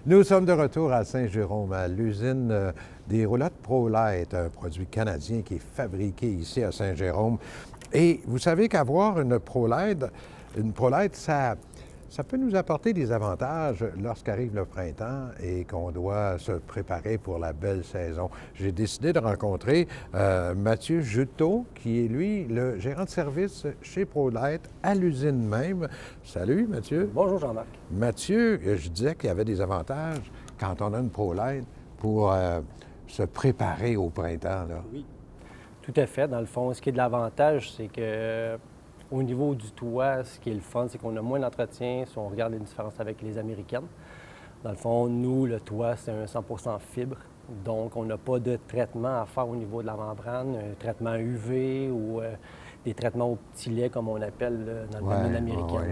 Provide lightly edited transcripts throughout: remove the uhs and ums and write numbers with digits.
Nous sommes de retour à Saint-Jérôme, à l'usine des roulottes ProLite, un produit canadien qui est fabriqué ici à Saint-Jérôme. Et vous savez qu'avoir une ProLite, ça peut nous apporter des avantages lorsqu'arrive le printemps et qu'on doit se préparer pour la belle saison. J'ai décidé de rencontrer Mathieu Juteau, qui est, lui, le gérant de service chez ProLite, à l'usine même. Salut, Mathieu. Bonjour, Jean-Marc. Mathieu, je disais qu'il y avait des avantages quand on a une ProLite pour se préparer au printemps, là. Oui, tout à fait. Dans le fond, ce qui est de l'avantage, c'est que au niveau du toit, ce qui est le fun, c'est qu'on a moins d'entretien si on regarde les différences avec les Américaines. Dans le fond, nous, le toit, c'est un 100% fibre. Donc, on n'a pas de traitement à faire au niveau de la membrane, un traitement UV ou des traitements au petit lait, comme on appelle dans le domaine américain.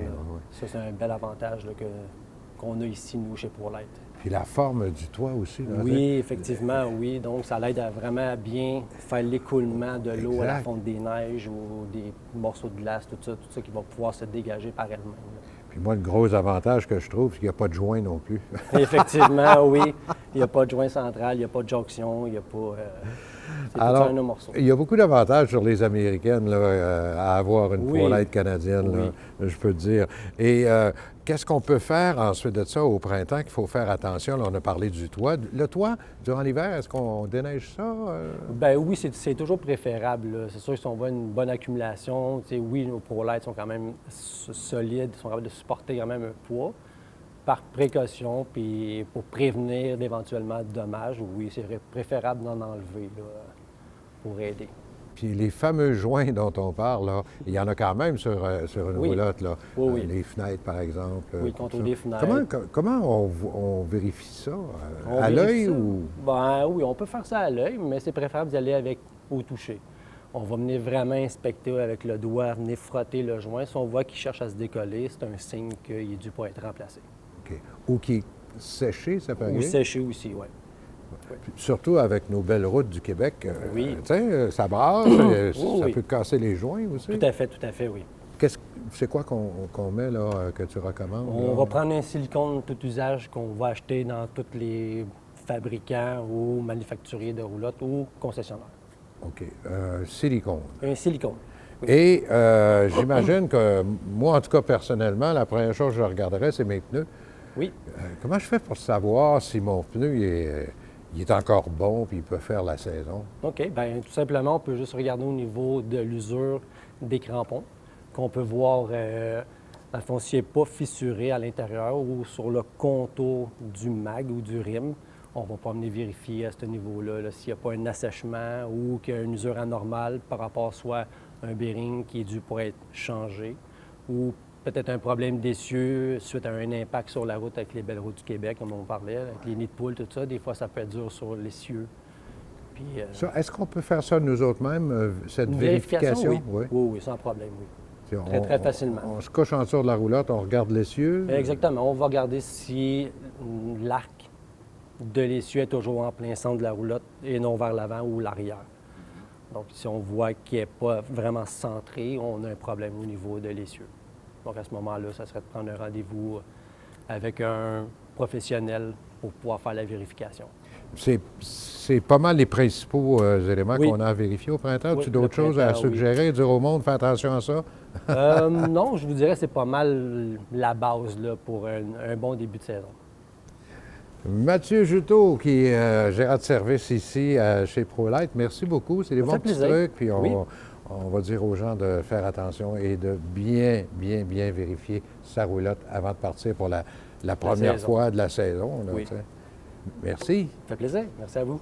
Ça, c'est un bel avantage là, qu'on a ici, nous, chez ProLite. Puis la forme du toit aussi. Là, oui, effectivement, oui. Donc, ça l'aide à vraiment bien faire l'écoulement de l'eau à la fonte des neiges ou des morceaux de glace, tout ça qui va pouvoir se dégager par elle-même. Puis moi, le gros avantage que je trouve, c'est qu'il n'y a pas de joint non plus. Effectivement, oui. Il n'y a pas de joint central, il n'y a pas de jonction, il n'y a pas... c'est Alors, tout un morceau. il y a beaucoup d'avantages sur les Américaines là, à avoir une ProLite canadienne, là, je peux te dire. Et qu'est-ce qu'on peut faire ensuite de ça au printemps qu'il faut faire attention? Là, on a parlé du toit. Le toit, durant l'hiver, est-ce qu'on déneige ça? Bien oui, c'est toujours préférable, là. C'est sûr que si on voit une bonne accumulation, oui, nos ProLite sont quand même solides, sont capables de supporter quand même un poids. Par précaution, puis pour prévenir d'éventuellement dommages, oui, c'est préférable d'en enlever là, pour aider. Puis les fameux joints dont on parle, là, il y en a quand même sur une roulotte, là. Oui. Les fenêtres, par exemple. Oui, le contour des fenêtres. Comment on vérifie ça? À l'œil ou? Ben oui, on peut faire ça à l'œil, mais c'est préférable d'y aller avec au toucher. On va venir vraiment inspecter avec le doigt, venir frotter le joint. Si on voit qu'il cherche à se décoller, c'est un signe qu'il est dû pour être remplacé. OK. Ou qui est séché, ça paraît? Ou séché aussi, oui. Surtout avec nos belles routes du Québec. Oui. Tu sais, ça brasse, ça peut casser les joints aussi. Tout à fait, oui. C'est quoi qu'on met, là, que tu recommandes? On va prendre un silicone tout usage qu'on va acheter dans tous les fabricants ou manufacturiers de roulottes ou concessionnaires. OK. Silicone. Un silicone. Oui. Et j'imagine que moi, en tout cas, personnellement, la première chose que je regarderais, c'est mes pneus. Oui. Comment je fais pour savoir si mon pneu il est encore bon puis il peut faire la saison? OK. Bien, tout simplement, on peut juste regarder au niveau de l'usure des crampons, qu'on peut voir, dans le fond, s'il n'est pas fissuré à l'intérieur ou sur le contour du mag ou du rim. On va pas venir vérifier à ce niveau-là s'il n'y a pas un assèchement ou qu'il y a une usure anormale par rapport soit à un bearing qui est dû pour être changé ou peut-être un problème d'essieu suite à un impact sur la route avec les belles routes du Québec, comme on parlait, avec les nids de poules, tout ça. Des fois, ça peut être dur sur l'essieu. Puis, Est-ce qu'on peut faire ça nous autres mêmes, cette vérification? Oui. Oui, sans problème, oui. Très facilement. On se couche en dessous de la roulotte, on regarde l'essieu. Exactement. On va regarder si l'arc de l'essieu est toujours en plein centre de la roulotte et non vers l'avant ou l'arrière. Donc, si on voit qu'il n'est pas vraiment centré, on a un problème au niveau de l'essieu. Donc, à ce moment-là, ça serait de prendre un rendez-vous avec un professionnel pour pouvoir faire la vérification. C'est pas mal les principaux éléments qu'on a à vérifier au printemps. As-tu d'autres choses à suggérer, dire au monde, fais attention à ça? Non, je vous dirais que c'est pas mal la base là, pour un bon début de saison. Mathieu Juteau, qui est gérant de service ici chez ProLite, merci beaucoup. C'est des bons petits trucs. Puis on va dire aux gens de faire attention et de bien vérifier sa roulotte avant de partir pour la première fois de la saison. Là, merci. Ça fait plaisir. Merci à vous.